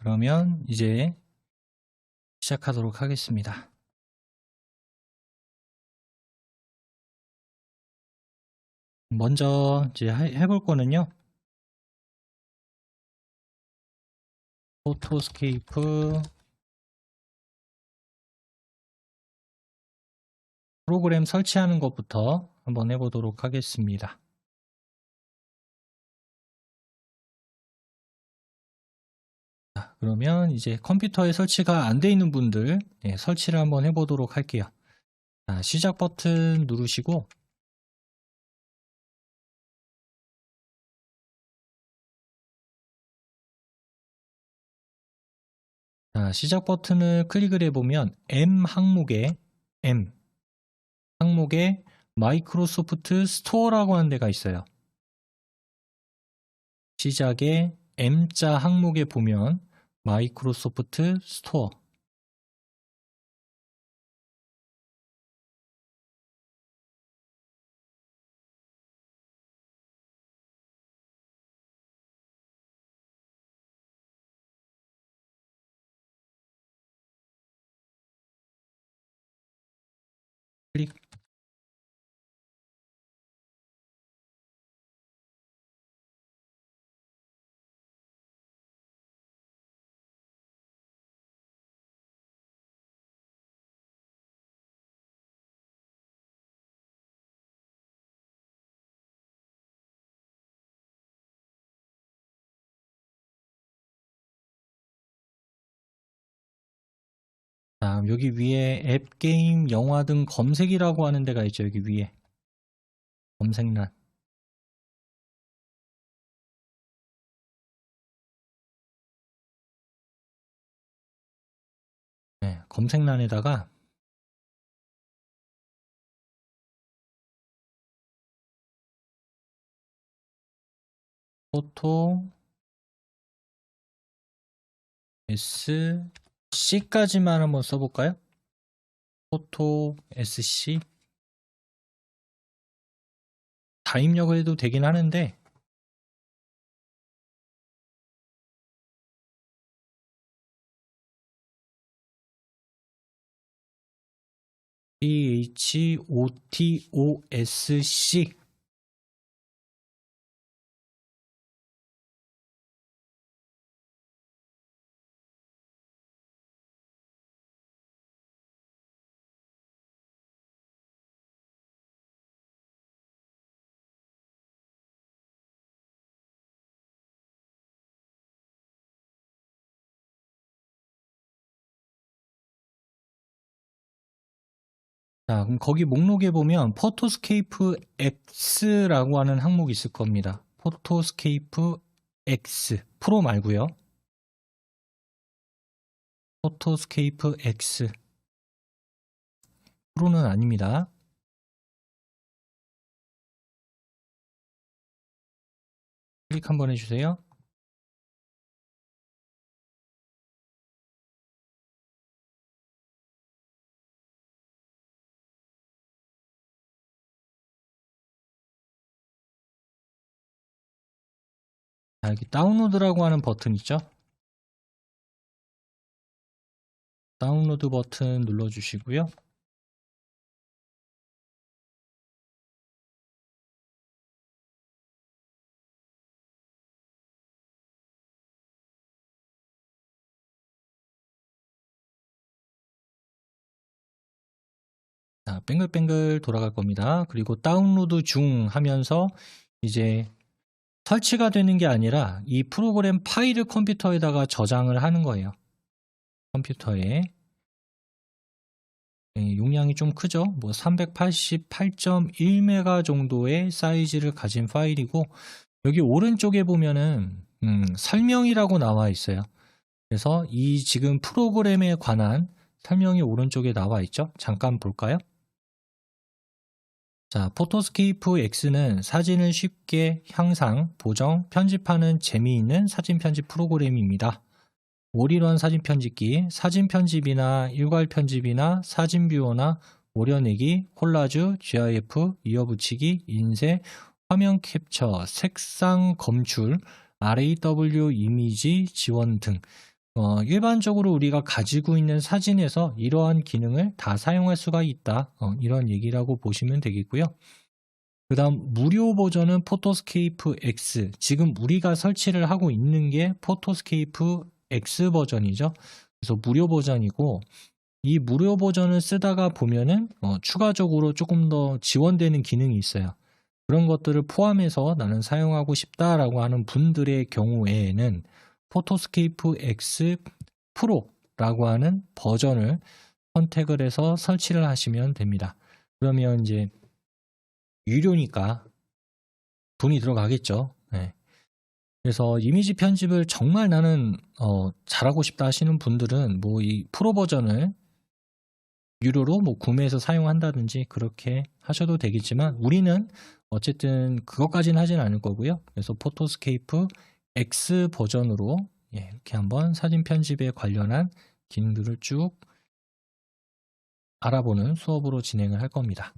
그러면 이제 시작하도록 하겠습니다. 먼저 이제 해볼 거는요. 포토스케이프 프로그램 설치하는 것부터 한번 해보도록 하겠습니다. 자, 그러면 이제 컴퓨터에 설치가 안 돼 있는 분들 설치를 한번 해보도록 할게요. 자, 시작 버튼 누르시고 자, 시작 버튼을 클릭을 해보면 M 항목에 마이크로소프트 스토어라고 하는 데가 있어요. 시작에 M자 항목에 보면 마이크로소프트 스토어 클릭. 다음 여기 위에 앱, 게임, 영화 등 검색이라고 하는 데가 있죠. 여기 위에 검색란. 네, 검색란에다가 포토 SC까지만 한번 써볼까요? 포토 SC 다 입력을 해도 되긴 하는데 PHOTOSC 자, 그럼 거기 목록에 보면 포토스케이프 X라고 하는 항목이 있을 겁니다. 포토스케이프 X 프로 말고요. 포토스케이프 X 프로는 아닙니다. 클릭 한번 해주세요. 자, 여기 다운로드라고 하는 버튼 있죠? 다운로드 버튼 눌러주시고요. 자, 뱅글뱅글 돌아갈 겁니다. 그리고 다운로드 중 하면서 이제 설치가 되는 게 아니라 이 프로그램 파일을 컴퓨터에다가 저장을 하는 거예요. 컴퓨터에 용량이 좀 크죠? 뭐 388.1메가 정도의 사이즈를 가진 파일이고 여기 오른쪽에 보면은 설명이라고 나와 있어요. 그래서 이 지금 프로그램에 관한 설명이 오른쪽에 나와 있죠? 잠깐 볼까요? 자, 포토스케이프 X는 사진을 쉽게 향상, 보정, 편집하는 재미있는 사진 편집 프로그램입니다. 올인원 사진 편집기, 사진 편집이나 일괄 편집이나 사진 뷰어나 오려내기, 콜라주, GIF, 이어붙이기, 인쇄, 화면 캡처, 색상 검출, RAW 이미지 지원 등 일반적으로 우리가 가지고 있는 사진에서 이러한 기능을 다 사용할 수가 있다. 이런 얘기라고 보시면 되겠고요. 그 다음 무료 버전은 포토스케이프 X. 지금 우리가 설치를 하고 있는 게 포토스케이프 X 버전이죠. 그래서 무료 버전이고, 이 무료 버전을 쓰다가 보면은 추가적으로 조금 더 지원되는 기능이 있어요. 그런 것들을 포함해서 나는 사용하고 싶다라고 하는 분들의 경우에는 포토스케이프 X 프로라고 하는 버전을 선택을 해서 설치를 하시면 됩니다. 그러면 이제 유료니까 돈이 들어가겠죠. 네. 그래서 이미지 편집을 정말 나는 잘하고 싶다 하시는 분들은 뭐 이 프로 버전을 유료로 뭐 구매해서 사용한다든지 그렇게 하셔도 되겠지만, 우리는 어쨌든 그것까지는 하진 않을 거고요. 그래서 포토스케이프 X 버전으로 이렇게 한번 사진 편집에 관련한 기능들을 쭉 알아보는 수업으로 진행을 할 겁니다.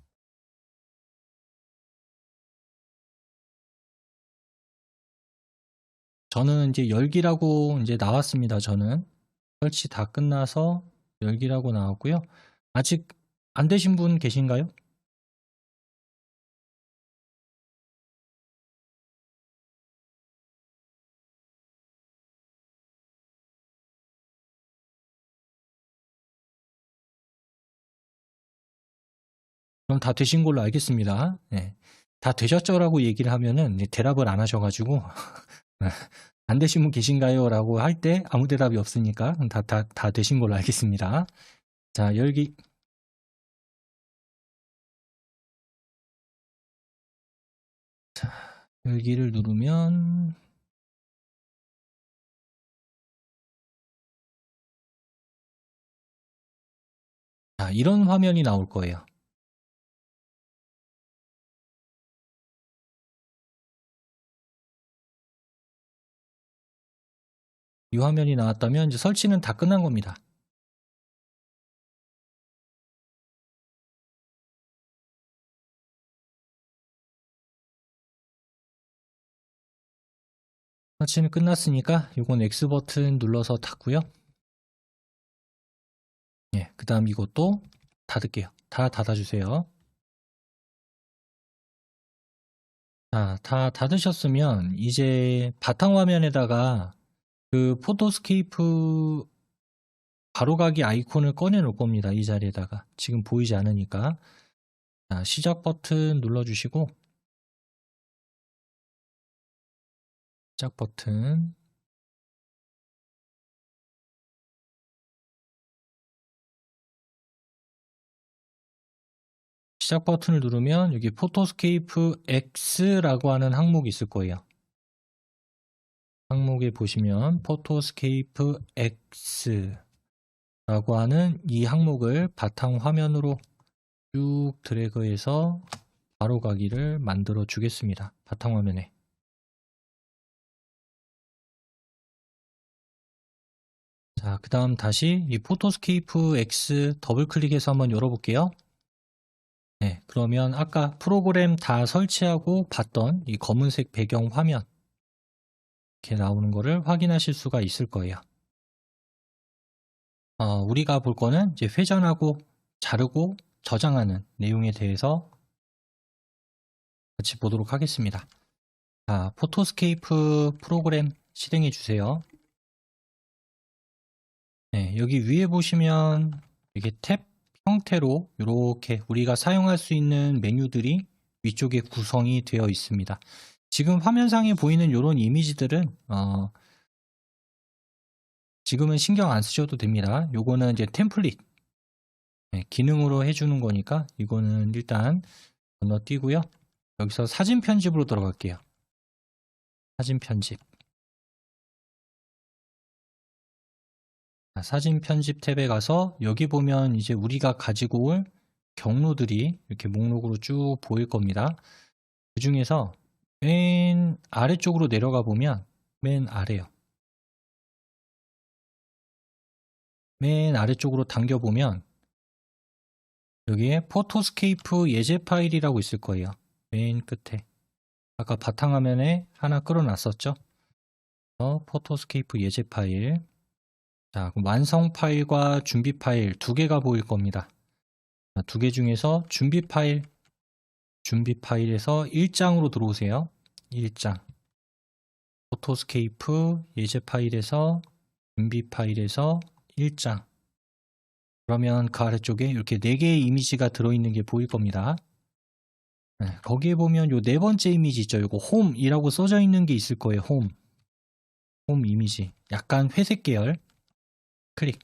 저는 이제 열기라고 이제 나왔습니다. 저는 설치 다 끝나서 열기라고 나왔고요. 아직 안 되신 분 계신가요? 그럼 다 되신 걸로 알겠습니다. 네. 다 되셨죠라고 얘기를 하면은 대답을 안 하셔가지고 안 되신 분 계신가요? 라고 할 때 아무 대답이 없으니까 다 되신 걸로 알겠습니다. 자, 열기. 자, 열기를 누르면 자, 이런 화면이 나올 거예요. 이 화면이 나왔다면 이제 설치는 다 끝난 겁니다. 설치는 끝났으니까 이건 X 버튼 눌러서 닫고요. 그 다음 이것도 닫을게요. 다 닫아주세요. 자, 다 닫으셨으면 이제 바탕화면에다가 그 포토스케이프 바로가기 아이콘을 꺼내 놓을 겁니다. 이 자리에다가. 지금 보이지 않으니까. 자, 시작 버튼 눌러주시고, 시작 버튼. 시작 버튼을 누르면 여기 포토스케이프 X라고 하는 항목이 있을 거예요. 항목에 보시면 포토스케이프 X라고 하는 이 항목을 바탕 화면으로 쭉 드래그해서 바로가기를 만들어 주겠습니다. 바탕 화면에. 자, 그 다음 다시 이 포토스케이프 X 더블 클릭해서 한번 열어볼게요. 네, 그러면 아까 프로그램 다 설치하고 봤던 이 검은색 배경 화면 이렇게 나오는 거를 확인하실 수가 있을 거예요. 우리가 볼 거는 이제 회전하고 자르고 저장하는 내용에 대해서 같이 보도록 하겠습니다. 자, 포토스케이프 프로그램 실행해 주세요. 네, 여기 위에 보시면 이게 탭 형태로 이렇게 우리가 사용할 수 있는 메뉴들이 위쪽에 구성이 되어 있습니다. 지금 화면상에 보이는 이런 이미지들은 지금은 신경 안 쓰셔도 됩니다. 요거는 이제 템플릿 기능으로 해주는 거니까 이거는 일단 건너뛰고요. 여기서 사진 편집으로 들어갈게요. 사진 편집. 사진 편집 탭에 가서 여기 보면 이제 우리가 가지고 올 경로들이 이렇게 목록으로 쭉 보일 겁니다. 그 중에서 맨 아래쪽으로 내려가 보면 맨 아래요. 맨 아래쪽으로 당겨보면 여기에 포토스케이프 예제 파일이라고 있을 거예요. 맨 끝에. 아까 바탕화면에 하나 끌어놨었죠. 포토스케이프 예제 파일. 자, 그럼 완성 파일과 준비 파일 두 개가 보일 겁니다. 두 개 중에서 준비 파일에서 1장으로 들어오세요. 1장. 포토스케이프 예제 파일에서 준비 파일에서 1장. 그러면 그 아래쪽에 이렇게 4개의 이미지가 들어있는 게 보일 겁니다. 네, 거기에 보면 요 네 번째 이미지 있죠. 요거 홈이라고 써져 있는 게 있을 거예요. 홈 이미지. 약간 회색 계열. 클릭.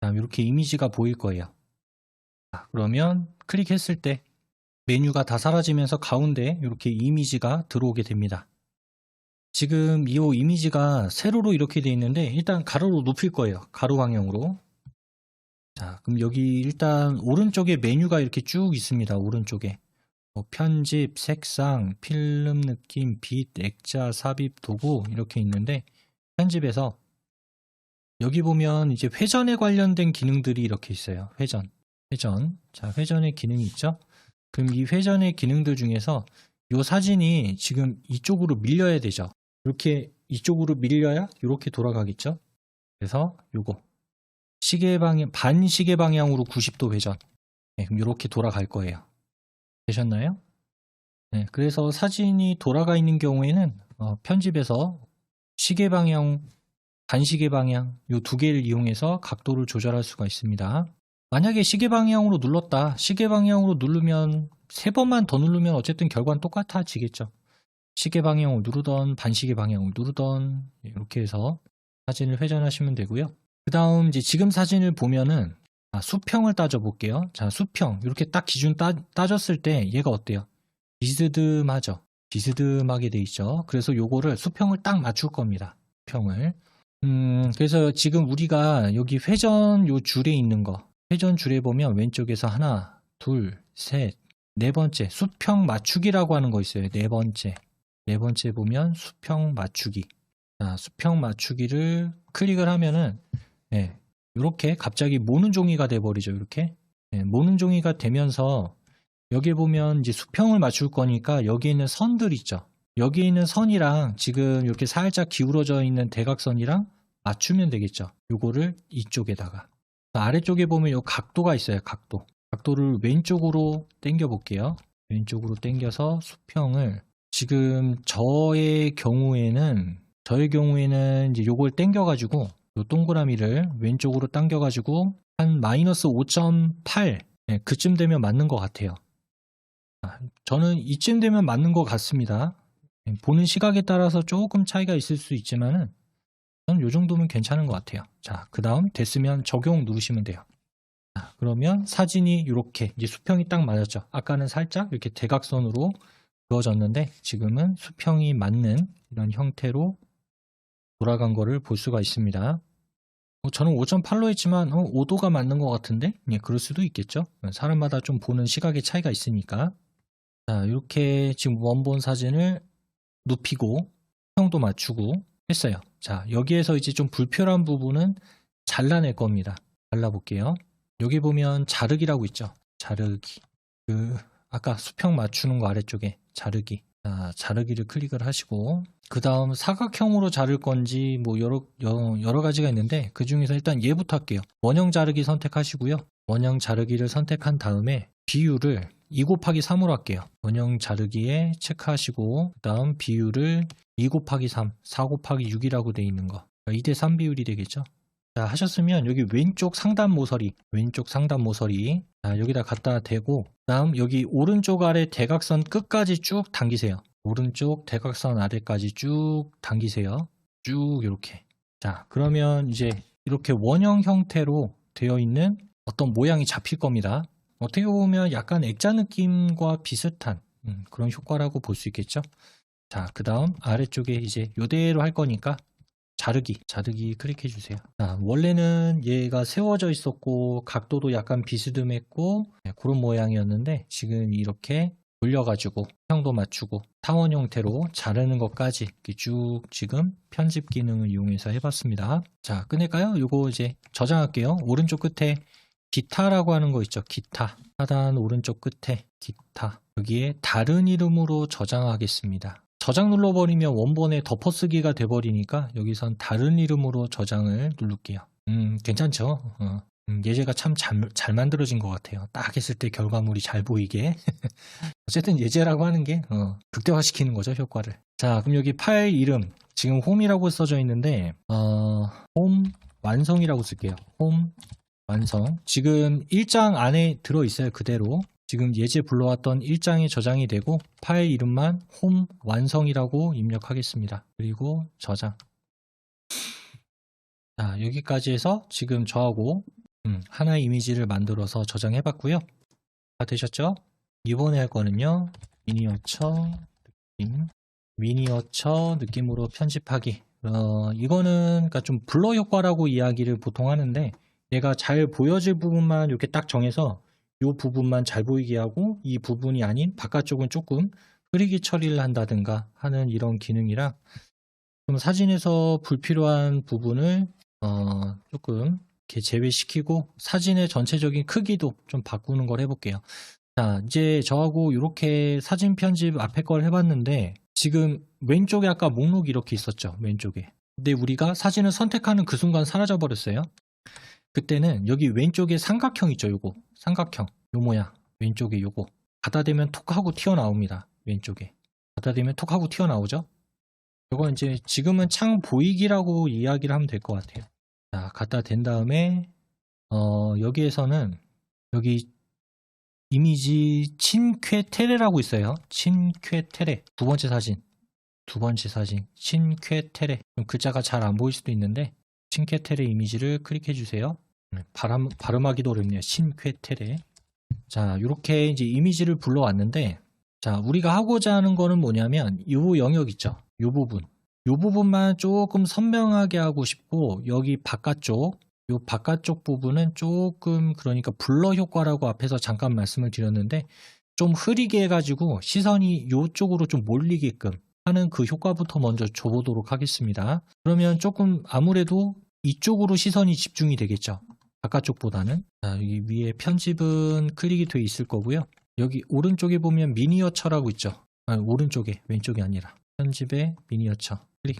다음 이렇게 이미지가 보일 거예요. 자, 그러면 클릭했을 때 메뉴가 다 사라지면서 가운데 이렇게 이미지가 들어오게 됩니다. 지금 이 이미지가 세로로 이렇게 되어 있는데 일단 가로로 높일 거예요. 가로 방향으로. 자, 그럼 여기 일단 오른쪽에 메뉴가 이렇게 쭉 있습니다. 오른쪽에 편집, 색상, 필름 느낌, 빛, 액자, 삽입, 도구 이렇게 있는데 편집에서 여기 보면 이제 회전에 관련된 기능들이 이렇게 있어요. 회전. 자, 회전의 기능이 있죠. 그럼 이 회전의 기능들 중에서 이 사진이 지금 이쪽으로 밀려야 되죠. 이렇게 이쪽으로 밀려야 이렇게 돌아가겠죠. 그래서 요거 시계 방향, 반시계 방향으로 90도 회전. 네, 그럼 이렇게 돌아갈 거예요. 되셨나요? 네, 그래서 사진이 돌아가 있는 경우에는 편집에서 시계 방향, 반시계 방향 이 두 개를 이용해서 각도를 조절할 수가 있습니다. 만약에 시계 방향으로 눌렀다. 시계 방향으로 누르면 3번만 더 누르면 어쨌든 결과는 똑같아지겠죠. 시계 방향을 누르던 반시계 방향을 누르던 이렇게 해서 사진을 회전하시면 되고요. 그 다음 이제 지금 사진을 보면은 수평을 따져 볼게요. 자, 수평 이렇게 딱 기준 따졌을 때 얘가 어때요? 비스듬하죠. 비스듬하게 돼 있죠. 그래서 요거를 수평을 딱 맞출 겁니다. 수평을. 그래서 지금 우리가 여기 회전 요 줄에 있는 거 회전 줄에 보면 왼쪽에서 하나, 둘, 셋, 네 번째 수평 맞추기라고 하는 거 있어요. 네 번째 보면 수평 맞추기. 자, 수평 맞추기를 클릭을 하면은 네, 이렇게 갑자기 모는 종이가 돼 버리죠. 이렇게 네, 모는 종이가 되면서 여기에 보면 이제 수평을 맞출 거니까 여기 있는 선들 있죠. 여기 있는 선이랑 지금 이렇게 살짝 기울어져 있는 대각선이랑 맞추면 되겠죠. 요거를 이쪽에다가 아래쪽에 보면 요 각도가 있어요. 각도를 왼쪽으로 당겨 볼게요. 왼쪽으로 당겨서 수평을 지금 저의 경우에는 이제 요걸 당겨 가지고 요 동그라미를 왼쪽으로 당겨 가지고 한 마이너스 5.8 네, 그쯤 되면 맞는 것 같아요. 저는 이쯤 되면 맞는 것 같습니다. 보는 시각에 따라서 조금 차이가 있을 수 있지만은 저는 요 정도면 괜찮은 것 같아요. 자, 그 다음 됐으면 적용 누르시면 돼요. 자, 그러면 사진이 이렇게 이제 수평이 딱 맞았죠. 아까는 살짝 이렇게 대각선으로 그어졌는데 지금은 수평이 맞는 이런 형태로 돌아간 거를 볼 수가 있습니다. 저는 5.8로 했지만 5도가 맞는 것 같은데 예, 그럴 수도 있겠죠. 사람마다 좀 보는 시각의 차이가 있으니까. 자, 이렇게 지금 원본 사진을 눕히고 수평도 맞추고 했어요. 자, 여기에서 이제 좀 불필요한 부분은 잘라낼 겁니다. 잘라볼게요. 여기 보면 자르기라고 있죠. 자르기. 아까 수평 맞추는 거 아래쪽에 자르기. 자, 자르기를 클릭을 하시고 그 다음 사각형으로 자를 건지 뭐 여러 가지가 있는데 그 중에서 일단 얘부터 할게요. 원형 자르기 선택하시고요. 원형 자르기를 선택한 다음에 비율을 2 곱하기 3으로 할게요. 원형 자르기에 체크하시고 그 다음 비율을 2 곱하기 3, 4 곱하기 6이라고 되어 있는 거 2대3 비율이 되겠죠. 자, 하셨으면 여기 왼쪽 상단 모서리 자, 여기다 갖다 대고 그 다음 여기 오른쪽 아래 대각선 끝까지 쭉 당기세요. 오른쪽 대각선 아래까지 쭉 당기세요. 쭉 이렇게. 자, 그러면 이제 이렇게 원형 형태로 되어 있는 어떤 모양이 잡힐 겁니다. 어떻게 보면 약간 액자 느낌과 비슷한 그런 효과라고 볼 수 있겠죠. 자, 그 다음 아래쪽에 이제 이대로 할 거니까 자르기 클릭해 주세요. 자, 원래는 얘가 세워져 있었고 각도도 약간 비스듬했고 그런 모양이었는데 지금 이렇게 돌려가지고 형도 맞추고 타원 형태로 자르는 것까지 이렇게 쭉 지금 편집 기능을 이용해서 해봤습니다. 자, 끝낼까요? 요거 이제 저장할게요. 오른쪽 끝에 기타라고 하는 거 있죠. 기타. 하단 오른쪽 끝에 기타. 여기에 다른 이름으로 저장하겠습니다. 저장 눌러버리면 원본에 덮어쓰기가 돼버리니까 여기선 다른 이름으로 저장을 누를게요. 괜찮죠? 예제가 참 잘 만들어진 것 같아요. 딱 했을 때 결과물이 잘 보이게. 어쨌든 예제라고 하는 게 극대화시키는 거죠, 효과를. 자, 그럼 여기 파일 이름 지금 홈이라고 써져 있는데 홈 완성이라고 쓸게요. 홈 완성. 지금 1장 안에 들어있어요. 그대로. 지금 예제 불러왔던 1장에 저장이 되고 파일 이름만 홈 완성이라고 입력하겠습니다. 그리고 저장. 자, 여기까지 해서 지금 저하고 하나의 이미지를 만들어서 저장해 봤고요. 다 되셨죠? 이번에 할 거는요. 미니어처 느낌으로 편집하기. 이거는 그러니까 좀 블러 효과라고 이야기를 보통 하는데 얘가 잘 보여질 부분만 이렇게 딱 정해서 이 부분만 잘 보이게 하고 이 부분이 아닌 바깥쪽은 조금 흐리게 처리를 한다든가 하는 이런 기능이라 좀 사진에서 불필요한 부분을 조금 이렇게 제외시키고 사진의 전체적인 크기도 좀 바꾸는 걸 해볼게요. 자, 이제 저하고 이렇게 사진 편집 앞에 걸 해봤는데 지금 왼쪽에 아까 목록이 이렇게 있었죠. 왼쪽에. 근데 우리가 사진을 선택하는 그 순간 사라져 버렸어요. 그때는 여기 왼쪽에 삼각형 있죠. 요거 삼각형 요 모양 왼쪽에 요거 갖다 대면 톡 하고 튀어나옵니다. 왼쪽에 갖다 대면 톡 하고 튀어나오죠. 요거 이제 지금은 창 보이기라고 이야기를 하면 될 것 같아요. 자, 갖다 댄 다음에 여기에서는 여기 이미지 친쾌테레라고 있어요. 친쾌테레 두 번째 사진 친쾌테레 글자가 잘 안 보일 수도 있는데 친쾌테레 이미지를 클릭해 주세요. 발음하기도 어렵네요. 친쾌테레. 자, 이렇게 이제 이미지를 불러왔는데 자, 우리가 하고자 하는 거는 뭐냐면 이 영역 있죠. 이 부분만 조금 선명하게 하고 싶고 여기 바깥쪽 이 바깥쪽 부분은 조금 그러니까 블러 효과라고 앞에서 잠깐 말씀을 드렸는데 좀 흐리게 해가지고 시선이 이쪽으로 좀 몰리게끔 하는 그 효과부터 먼저 줘보도록 하겠습니다. 그러면 조금 아무래도 이쪽으로 시선이 집중이 되겠죠. 바깥쪽보다는. 자, 여기 위에 편집은 클릭이 되어 있을 거고요. 여기 오른쪽에 보면 미니어처라고 있죠. 오른쪽에 왼쪽이 아니라 편집에 미니어처 클릭.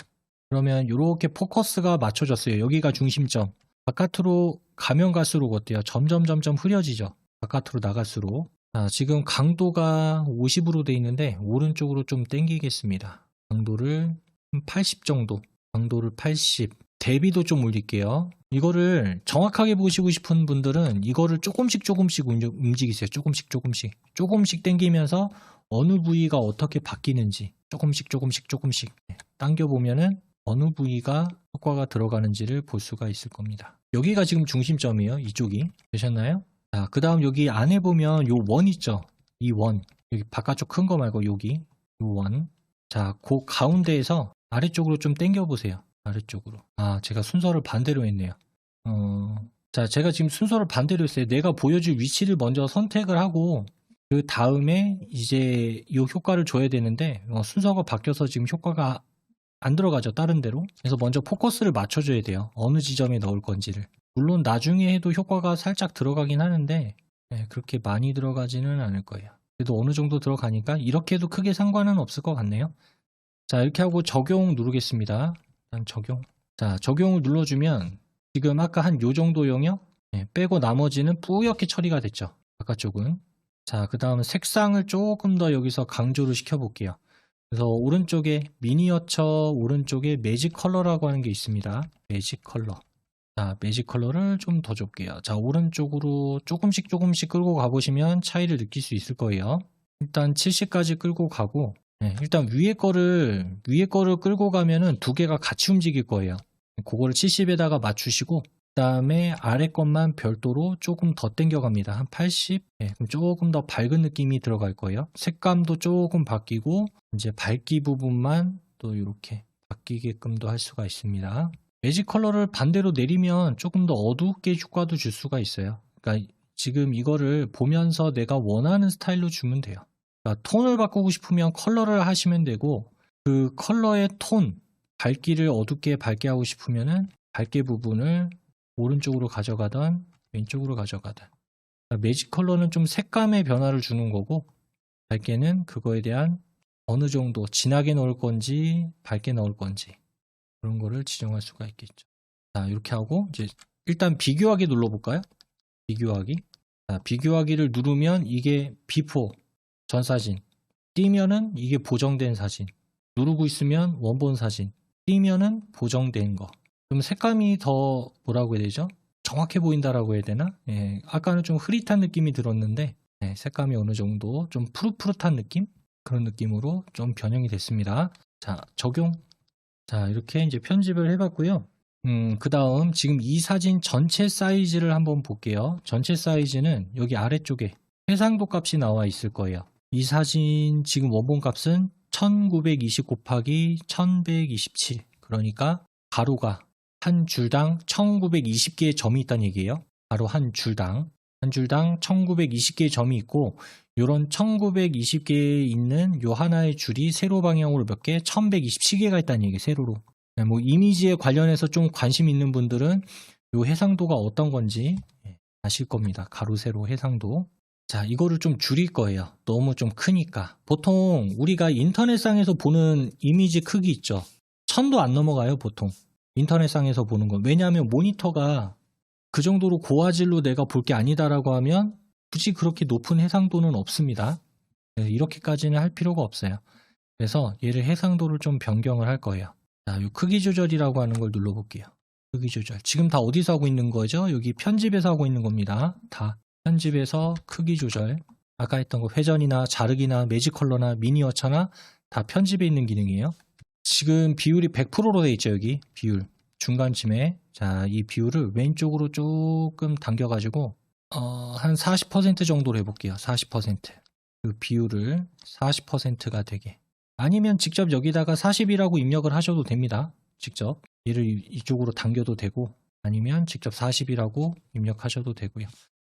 그러면 이렇게 포커스가 맞춰졌어요. 여기가 중심점. 바깥으로 가면 갈수록 어때요? 점점 흐려지죠. 바깥으로 나갈수록. 자, 지금 강도가 50으로 돼 있는데 오른쪽으로 좀 당기겠습니다. 강도를 80 정도. 강도를 80. 대비도 좀 올릴게요. 이거를 정확하게 보시고 싶은 분들은 이거를 조금씩 움직이세요. 조금씩 당기면서 어느 부위가 어떻게 바뀌는지 조금씩 당겨보면은 어느 부위가 효과가 들어가는지를 볼 수가 있을 겁니다. 여기가 지금 중심점이에요. 이쪽이. 되셨나요? 자, 그 다음 여기 안에 보면 요 원 있죠. 이 원. 여기 바깥쪽 큰 거 말고 여기. 요 원. 자, 그 가운데에서 아래쪽으로 좀 당겨보세요. 아래쪽으로. 아, 제가 순서를 반대로 했네요. 자, 제가 지금 순서를 반대로 했어요. 내가 보여줄 위치를 먼저 선택을 하고 그 다음에 이제 이 효과를 줘야 되는데 순서가 바뀌어서 지금 효과가 안 들어가죠. 다른 데로. 그래서 먼저 포커스를 맞춰줘야 돼요. 어느 지점에 넣을 건지를. 물론 나중에 해도 효과가 살짝 들어가긴 하는데 그렇게 많이 들어가지는 않을 거예요. 그래도 어느 정도 들어가니까 이렇게 해도 크게 상관은 없을 것 같네요. 자, 이렇게 하고 적용 누르겠습니다. 일단 적용. 자, 적용을 눌러주면 지금 아까 한 요 정도 영역 빼고 나머지는 뿌옇게 처리가 됐죠. 바깥쪽은. 자, 그 다음 색상을 조금 더 여기서 강조를 시켜볼게요. 그래서 오른쪽에 미니어처 오른쪽에 매직 컬러라고 하는 게 있습니다. 매직 컬러. 자, 매직 컬러를 좀 더 줄게요. 자, 오른쪽으로 조금씩 끌고 가보시면 차이를 느낄 수 있을 거예요. 일단 70까지 끌고 가고 일단 위에 거를 끌고 가면은 두 개가 같이 움직일 거예요. 그거를 70에다가 맞추시고 그 다음에 아래 것만 별도로 조금 더 당겨갑니다. 한 80. 그럼 조금 더 밝은 느낌이 들어갈 거예요. 색감도 조금 바뀌고 이제 밝기 부분만 또 이렇게 바뀌게끔도 할 수가 있습니다. 매직 컬러를 반대로 내리면 조금 더 어둡게 효과도 줄 수가 있어요. 그러니까 지금 이거를 보면서 내가 원하는 스타일로 주면 돼요. 그러니까 톤을 바꾸고 싶으면 컬러를 하시면 되고 그 컬러의 톤, 밝기를 어둡게 밝게 하고 싶으면은 밝게 부분을 오른쪽으로 가져가던 왼쪽으로 가져가던. 그러니까 매직 컬러는 좀 색감의 변화를 주는 거고 밝게는 그거에 대한 어느 정도 진하게 넣을 건지 밝게 넣을 건지 그런 거를 지정할 수가 있겠죠. 자, 이렇게 하고 이제 일단 비교하기 눌러볼까요? 비교하기. 자, 비교하기를 누르면 이게 비포 전 사진, 띄면은 이게 보정된 사진, 누르고 있으면 원본 사진, 띄면은 보정된 거. 그럼 색감이 더 뭐라고 해야 되죠? 정확해 보인다라고 해야 되나? 예, 아까는 좀 흐릿한 느낌이 들었는데 예, 색감이 어느 정도 좀 푸릇푸릇한 느낌? 그런 느낌으로 좀 변형이 됐습니다. 자, 적용. 자, 이렇게 이제 편집을 해봤고요. 그 다음 지금 이 사진 전체 사이즈를 한번 볼게요. 전체 사이즈는 여기 아래쪽에 해상도 값이 나와 있을 거예요. 이 사진 지금 원본 값은 1920 곱하기 1127. 그러니까 가로가 한 줄당 1920개의 점이 있다는 얘기예요. 바로 한 줄당 1920개의 점이 있고 이런 1920개에 있는 요 하나의 줄이 세로 방향으로 몇 개? 1127개가 있다는 얘기예요. 세로로. 뭐 이미지에 관련해서 좀 관심 있는 분들은 요 해상도가 어떤 건지 아실 겁니다. 가로 세로 해상도. 자, 이거를 좀 줄일 거예요. 너무 좀 크니까. 보통 우리가 인터넷상에서 보는 이미지 크기 있죠. 1000도 안 넘어가요, 보통. 인터넷상에서 보는 건. 왜냐하면 모니터가 그 정도로 고화질로 내가 볼 게 아니다라고 하면 굳이 그렇게 높은 해상도는 없습니다. 이렇게까지는 할 필요가 없어요. 그래서 얘를 해상도를 좀 변경을 할 거예요. 자, 요 크기 조절이라고 하는 걸 눌러볼게요. 크기 조절. 지금 다 어디서 하고 있는 거죠? 여기 편집에서 하고 있는 겁니다. 다 편집에서 크기 조절. 아까 했던 거 회전이나 자르기나 매직 컬러나 미니어처나 다 편집에 있는 기능이에요. 지금 비율이 100%로 돼 있죠. 여기 비율 중간쯤에. 자, 이 비율을 왼쪽으로 조금 당겨가지고 한 40% 정도로 해볼게요. 40%. 그 비율을 40%가 되게. 아니면 직접 여기다가 40이라고 입력을 하셔도 됩니다. 직접 얘를 이쪽으로 당겨도 되고 아니면 직접 40이라고 입력하셔도 되고요.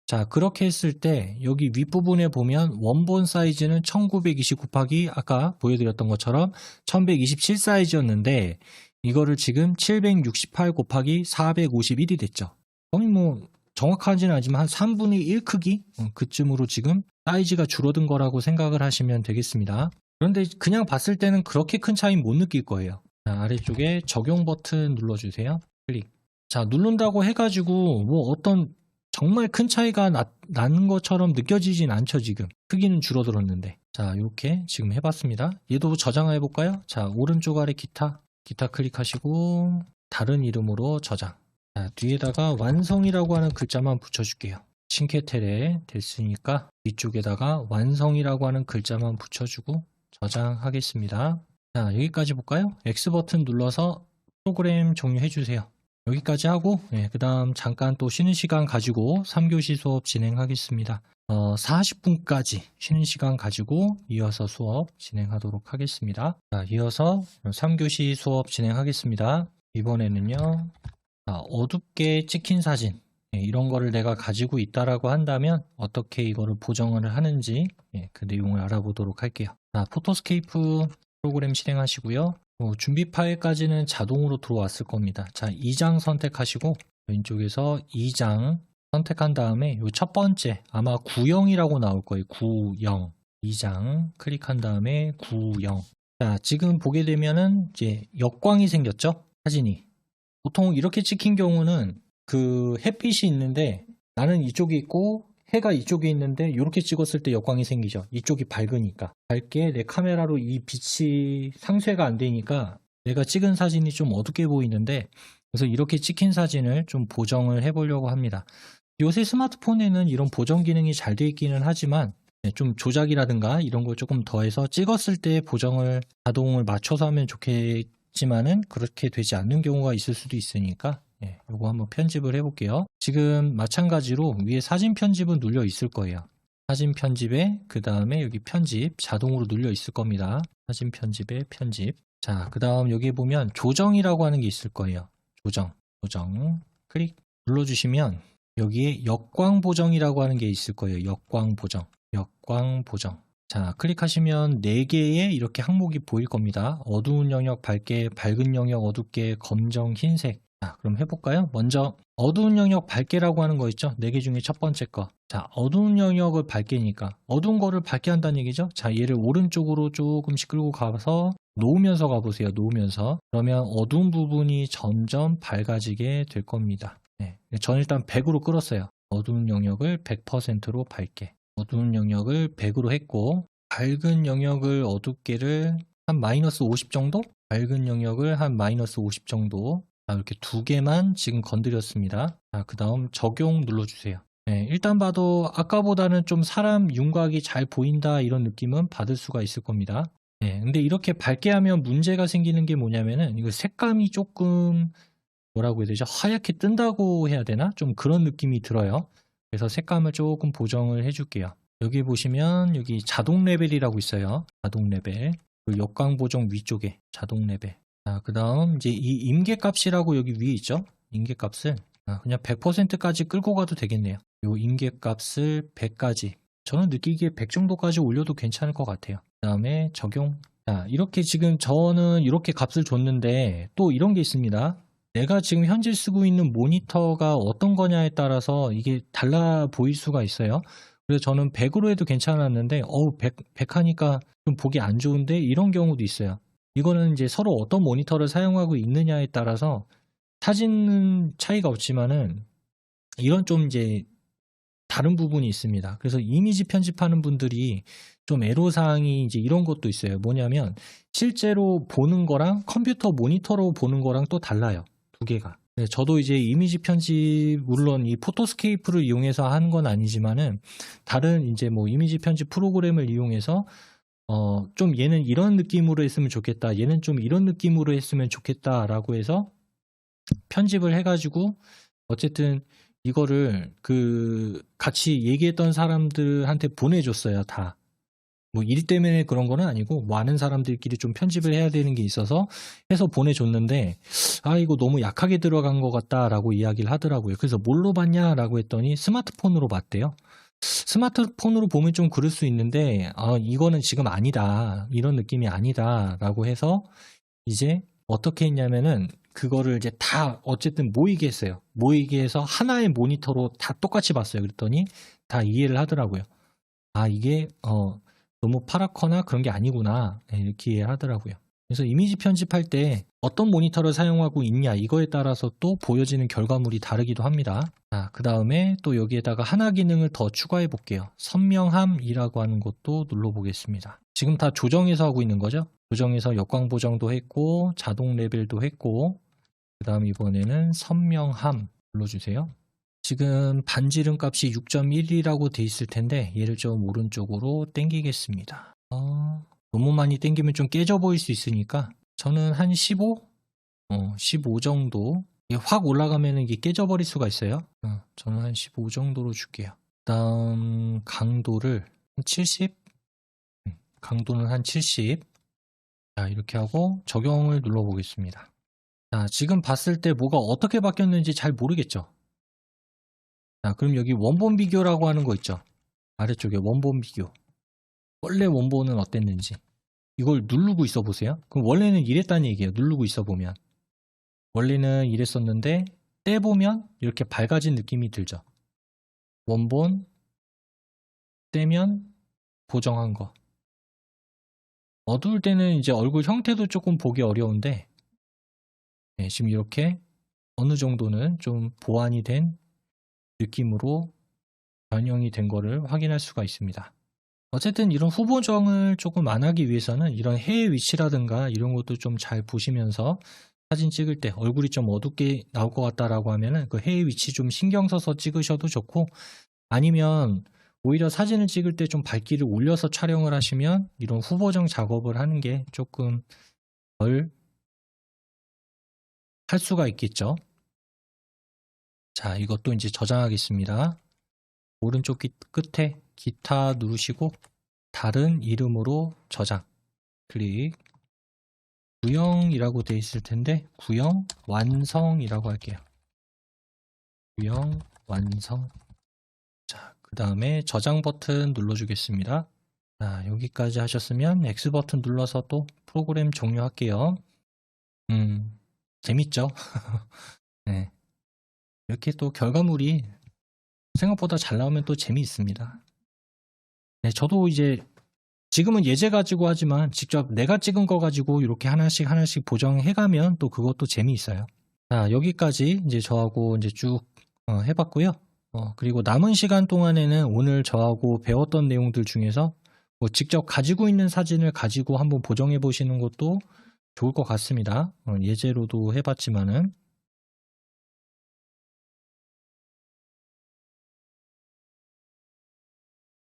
자, 그렇게 했을 때 여기 윗부분에 보면 원본 사이즈는 1920 곱하기 아까 보여드렸던 것처럼 1127 사이즈였는데 이거를 지금 768 곱하기 451이 됐죠. 거의 뭐 정확하지는 않지만 한 3분의 1 크기? 그쯤으로 지금 사이즈가 줄어든 거라고 생각을 하시면 되겠습니다. 그런데 그냥 봤을 때는 그렇게 큰 차이는 못 느낄 거예요. 자, 아래쪽에 적용 버튼 눌러주세요. 클릭. 자, 누른다고 해가지고 뭐 어떤 정말 큰 차이가 나는 것처럼 느껴지진 않죠. 지금 크기는 줄어들었는데. 자, 이렇게 지금 해봤습니다. 얘도 저장해 볼까요? 자, 오른쪽 아래 기타 클릭하시고 다른 이름으로 저장. 자, 뒤에다가 완성이라고 하는 글자만 붙여줄게요. 싱케텔에 됐으니까 뒤쪽에다가 완성이라고 하는 글자만 붙여주고 저장하겠습니다. 자, 여기까지 볼까요? X버튼 눌러서 프로그램 종료해주세요. 여기까지 하고 그 다음 잠깐 또 쉬는 시간 가지고 3교시 수업 진행하겠습니다. 40분까지 쉬는 시간 가지고 이어서 수업 진행하도록 하겠습니다. 자, 이어서 3교시 수업 진행하겠습니다. 이번에는요, 어둡게 찍힌 사진 이런 거를 내가 가지고 있다라고 한다면 어떻게 이거를 보정을 하는지 그 내용을 알아보도록 할게요. 자, 포토스케이프 프로그램 실행하시고요. 준비 파일까지는 자동으로 들어왔을 겁니다. 자, 2장 선택하시고 왼쪽에서 2장 선택한 다음에 이 첫 번째 아마 구형이라고 나올 거예요. 구형 2장 클릭한 다음에 구형. 자, 지금 보게 되면은 이제 역광이 생겼죠? 사진이. 보통 이렇게 찍힌 경우는 그 햇빛이 있는데 나는 이쪽에 있고 해가 이쪽에 있는데 이렇게 찍었을 때 역광이 생기죠. 이쪽이 밝으니까. 밝게 내 카메라로 이 빛이 상쇄가 안 되니까 내가 찍은 사진이 좀 어둡게 보이는데 그래서 이렇게 찍힌 사진을 좀 보정을 해보려고 합니다. 요새 스마트폰에는 이런 보정 기능이 잘 되어 있기는 하지만 좀 조작이라든가 이런 걸 조금 더해서 찍었을 때 보정을 자동을 맞춰서 하면 좋겠지만은 그렇게 되지 않는 경우가 있을 수도 있으니까 요거 한번 편집을 해볼게요. 지금 마찬가지로 위에 사진 편집은 눌려 있을 거예요. 사진 편집에 그 다음에 여기 편집 자동으로 눌려 있을 겁니다. 사진 편집에 편집. 자, 그 다음 여기 보면 조정이라고 하는 게 있을 거예요. 조정 클릭 눌러주시면 여기에 역광 보정이라고 하는 게 있을 거예요. 역광 보정. 자, 클릭하시면 4개의 이렇게 항목이 보일 겁니다. 어두운 영역 밝게, 밝은 영역 어둡게, 검정, 흰색 자, 그럼 해볼까요? 먼저 어두운 영역 밝게라고 하는 거 있죠? 4개 중에 첫 번째 거. 자, 어두운 영역을 밝게니까 어두운 거를 밝게 한다는 얘기죠? 자, 얘를 오른쪽으로 조금씩 끌고 가서 놓으면서 가보세요. 놓으면서. 그러면 어두운 부분이 점점 밝아지게 될 겁니다. 네, 전 일단 100으로 끌었어요. 어두운 영역을 100%로 밝게. 어두운 영역을 100으로 했고, 밝은 영역을 어둡게를 한 마이너스 50 정도? 밝은 영역을 한 마이너스 50 정도. 자, 이렇게 2개만 지금 건드렸습니다. 자, 그 다음 적용 눌러주세요. 네, 일단 봐도 아까보다는 좀 사람 윤곽이 잘 보인다 이런 느낌은 받을 수가 있을 겁니다. 네, 근데 이렇게 밝게 하면 문제가 생기는 게 뭐냐면은 이거 색감이 조금 뭐라고 해야 되죠? 하얗게 뜬다고 해야 되나? 좀 그런 느낌이 들어요. 그래서 색감을 조금 보정을 해줄게요. 여기 보시면 여기 자동 레벨이라고 있어요. 자동 레벨. 그 역광 보정 위쪽에 자동 레벨. 자, 그 다음 이제 이 임계값이라고 여기 위에 있죠? 임계값을 그냥 100%까지 끌고 가도 되겠네요. 요 임계값을 100까지. 저는 느끼기에 100 정도까지 올려도 괜찮을 것 같아요. 그 다음에 적용. 자, 이렇게 지금 저는 이렇게 값을 줬는데 또 이런 게 있습니다. 내가 지금 현재 쓰고 있는 모니터가 어떤 거냐에 따라서 이게 달라 보일 수가 있어요. 그래서 저는 100으로 해도 괜찮았는데 100 하니까 좀 보기 안 좋은데 이런 경우도 있어요. 이거는 이제 서로 어떤 모니터를 사용하고 있느냐에 따라서 사진은 차이가 없지만은 이런 좀 이제 다른 부분이 있습니다. 그래서 이미지 편집하는 분들이 좀 애로사항이 이제 이런 것도 있어요. 뭐냐면 실제로 보는 거랑 컴퓨터 모니터로 보는 거랑 또 달라요. 두 개가. 네, 저도 이제 이미지 편집 물론 이 포토스케이프를 이용해서 하는 건 아니지만은 다른 이제 뭐 이미지 편집 프로그램을 이용해서 좀 얘는 이런 느낌으로 했으면 좋겠다. 얘는 좀 이런 느낌으로 했으면 좋겠다라고 해서 편집을 해가지고 어쨌든 이거를 그 같이 얘기했던 사람들한테 보내줬어요. 다. 뭐 일 때문에 그런 거는 아니고 많은 사람들끼리 좀 편집을 해야 되는 게 있어서 해서 보내줬는데 이거 너무 약하게 들어간 것 같다라고 이야기를 하더라고요. 그래서 뭘로 봤냐라고 했더니 스마트폰으로 봤대요. 스마트폰으로 보면 좀 그럴 수 있는데 이거는 지금 아니다. 이런 느낌이 아니다. 라고 해서 이제 어떻게 했냐면은 그거를 이제 다 어쨌든 모이게 했어요. 모이게 해서 하나의 모니터로 다 똑같이 봤어요. 그랬더니 다 이해를 하더라고요. 이게 너무 파랗거나 그런 게 아니구나. 네, 이렇게 이해를 하더라고요. 그래서 이미지 편집할 때 어떤 모니터를 사용하고 있냐 이거에 따라서 또 보여지는 결과물이 다르기도 합니다. 자, 그 다음에 또 여기에다가 하나 기능을 더 추가해 볼게요. 선명함이라고 하는 것도 눌러보겠습니다. 지금 다 조정해서 하고 있는 거죠. 조정해서 역광 보정도 했고 자동 레벨도 했고 그 다음 이번에는 선명함 눌러주세요. 지금 반지름 값이 6.1이라고 돼 있을 텐데 얘를 좀 오른쪽으로 당기겠습니다. 너무 많이 당기면 좀 깨져 보일 수 있으니까 저는 한 15? 15 정도. 이게 확 올라가면 이게 깨져 버릴 수가 있어요. 저는 한 15 정도로 줄게요. 다음 강도를 한 70? 강도는 한 70. 자, 이렇게 하고 적용을 눌러 보겠습니다. 자, 지금 봤을 때 뭐가 어떻게 바뀌었는지 잘 모르겠죠? 자, 그럼 여기 원본 비교라고 하는 거 있죠? 아래쪽에 원본 비교. 원래 원본은 어땠는지. 이걸 누르고 있어 보세요. 그럼 원래는 이랬다는 얘기예요. 누르고 있어 보면. 원래는 이랬었는데 떼보면 이렇게 밝아진 느낌이 들죠. 원본 떼면 보정한 거. 어두울 때는 이제 얼굴 형태도 조금 보기 어려운데 네, 지금 이렇게 어느 정도는 좀 보완이 된 느낌으로 변형이 된 거를 확인할 수가 있습니다. 어쨌든 이런 후보정을 조금 안 하기 위해서는 이런 해의 위치라든가 이런 것도 좀 잘 보시면서 사진 찍을 때 얼굴이 좀 어둡게 나올 것 같다라고 하면은 그 해의 위치 좀 신경 써서 찍으셔도 좋고 아니면 오히려 사진을 찍을 때 좀 밝기를 올려서 촬영을 하시면 이런 후보정 작업을 하는 게 조금 덜 할 수가 있겠죠. 자, 이것도 이제 저장하겠습니다. 오른쪽 끝에 기타 누르시고 다른 이름으로 저장 클릭. 구형이라고 되어 있을 텐데 구형 완성이라고 할게요. 구형 완성. 자, 그 다음에 저장 버튼 눌러주겠습니다. 자, 여기까지 하셨으면 X 버튼 눌러서 또 프로그램 종료할게요. 재밌죠? 네. 이렇게 또 결과물이 생각보다 잘 나오면 또 재미있습니다. 네, 저도 이제 지금은 예제 가지고 하지만 직접 내가 찍은 거 가지고 이렇게 하나씩 보정해가면 또 그것도 재미있어요. 자, 여기까지 이제 저하고 이제 쭉 해봤고요. 그리고 남은 시간 동안에는 오늘 저하고 배웠던 내용들 중에서 뭐 직접 가지고 있는 사진을 가지고 한번 보정해 보시는 것도 좋을 것 같습니다. 예제로도 해봤지만은